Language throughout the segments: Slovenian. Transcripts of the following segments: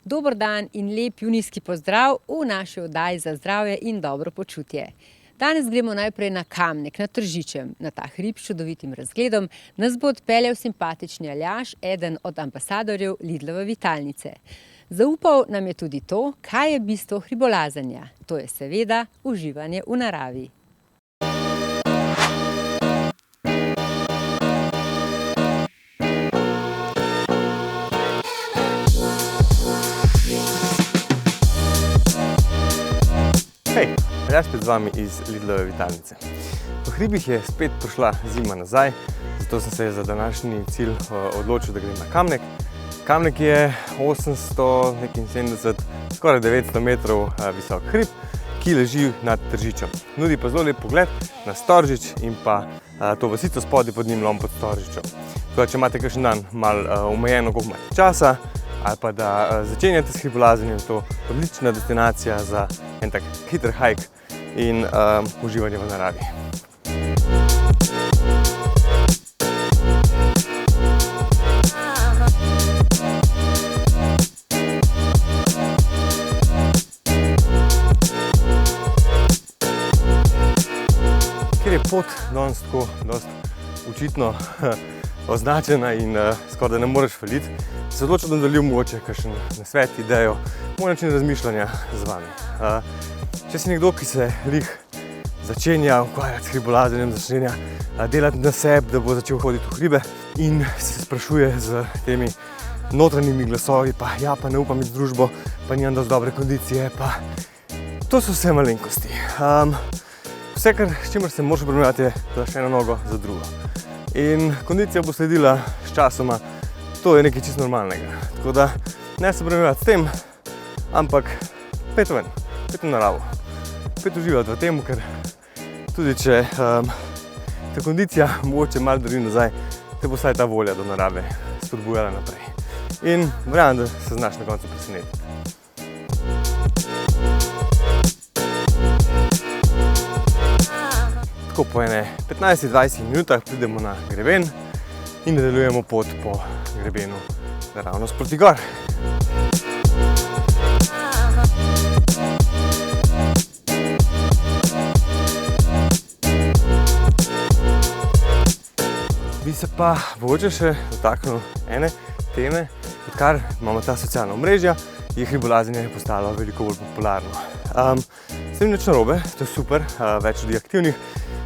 Dober dan in lep junijski pozdrav v naši oddaji za zdravje in dobro počutje. Danes gremo najprej na Kamnik, na Tržičem. Na ta hrib s čudovitim razgledom nas bo odpeljal simpatični Aljaž, eden od ambasadorjev Lidlove vitalnice. Zaupal nam je tudi to, kaj je bistvo hribolazenja. To je seveda uživanje v naravi. Hej, jaz spet z vami iz Lidlove vitalnice. V hribih je spet prišla zima nazaj, zato sem se za današnji cilj odločil, da grem na Kamnik. Kamnik je 870, skoraj 900 metrov visok hrib, ki leži nad Tržičem. Nudi pa zelo lep pogled na Storžič in pa to vasico spodaj pod njim Lom pod Storžičem. Tako da, če imate kakšen dan malo omejeno, koliko imate časa, ali pa da začenjate s hribolazenjem, to je odlična destinacija za en tak hiter hajk in uživanje v naravi. Ker je pot danes tako dosti očitno označena in skoraj da ne moreš faliti, se odločil, da nadaljujem mogoče kakšen nasvet, idejo, moj način razmišljanja z vami. Če si nekdo, ki se lih začenja ukvarjati s hribolazenjem, začenja delati na sebi, da bo začel hoditi v hribe in se sprašuje z temi notranjimi glasovi, pa ja, pa ne upam iti v družbo, pa nimam dosti dobre kondicije, pa to so vse malenkosti. Vse, s čimer se moraš obremenjevati, je daš eno nogo za drugo. In kondicija bo sledila s časoma, to je nekaj čisto normalnega. Tako da ne se obremenjevati s tem, ampak pet ven, pet v naravo. Pet uživati v tem, ker tudi če te kondicija mogoče malo drži nazaj, te bo vsaj ta volja do narave spodbujala naprej. In verjamem, da se znaš na koncu presenetiti. Tako po ene 15-20 minutah pridemo na greben in nadaljujemo pot po grebenu naravnost proti gor. Bi se pa mogoče še dotaknil ene teme, odkar imamo ta socialna omrežja, je hribolazenje postalo veliko bolj popularno. S tem nič narobe, to je super, več ljudi aktivnih,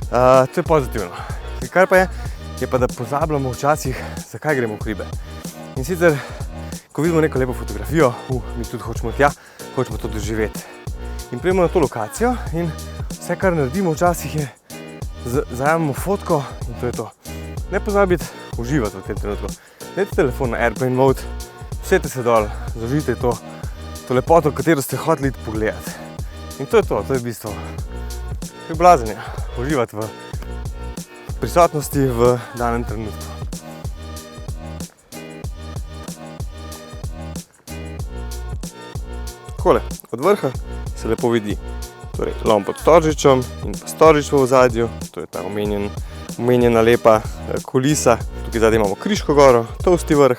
to je pozitivno. Kar pa je pa, da pozabljamo včasih, zakaj gremo v hribe. In sicer, ko vidimo neko lepo fotografijo, mi tudi hočemo tja, hočemo to doživeti. In pridemo na to lokacijo in vse, kar naredimo včasih je, zajamemo fotko in to je to. Ne pozabiti uživati v tem trenutku. Dajte telefon na airplane mode, usedite se dol, zaužijte to lepoto, katero ste hoteli iti pogledati. In to je bistvo hribolazenja. Uživati v prisotnosti v danem trenutku. Takole, od vrha se lepo vidi Lom pod Storžičem in pa Storžič v ozadju, to je ta omenjena lepa kulisa. Tukaj zadaj imamo Kriško goro, Tolsti vrh.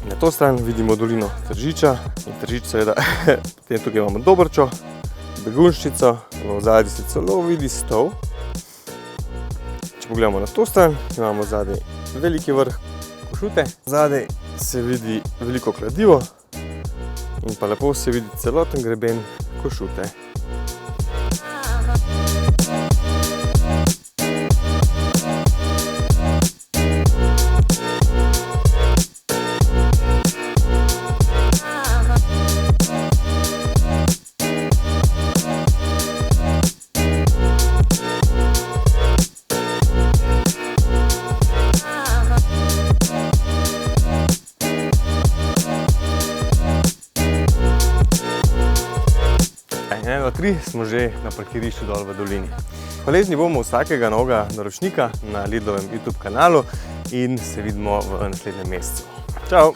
Na to stran vidimo dolino Tržiča in Tržič seveda, potem tukaj imamo Dobrčo, Begunjščico, v ozadju se celo vidi Stol. Če pogledamo na to stran, imamo zadaj veliki vrh Košute, zadaj se vidi veliko kladivo in pa lepo se vidi celoten greben Košute. Smo že na parkirišču dol v dolini. Hvaležni bomo vsakega novega naročnika na Lidlovem YouTube kanalu in se vidimo v naslednjem mesecu. Čau!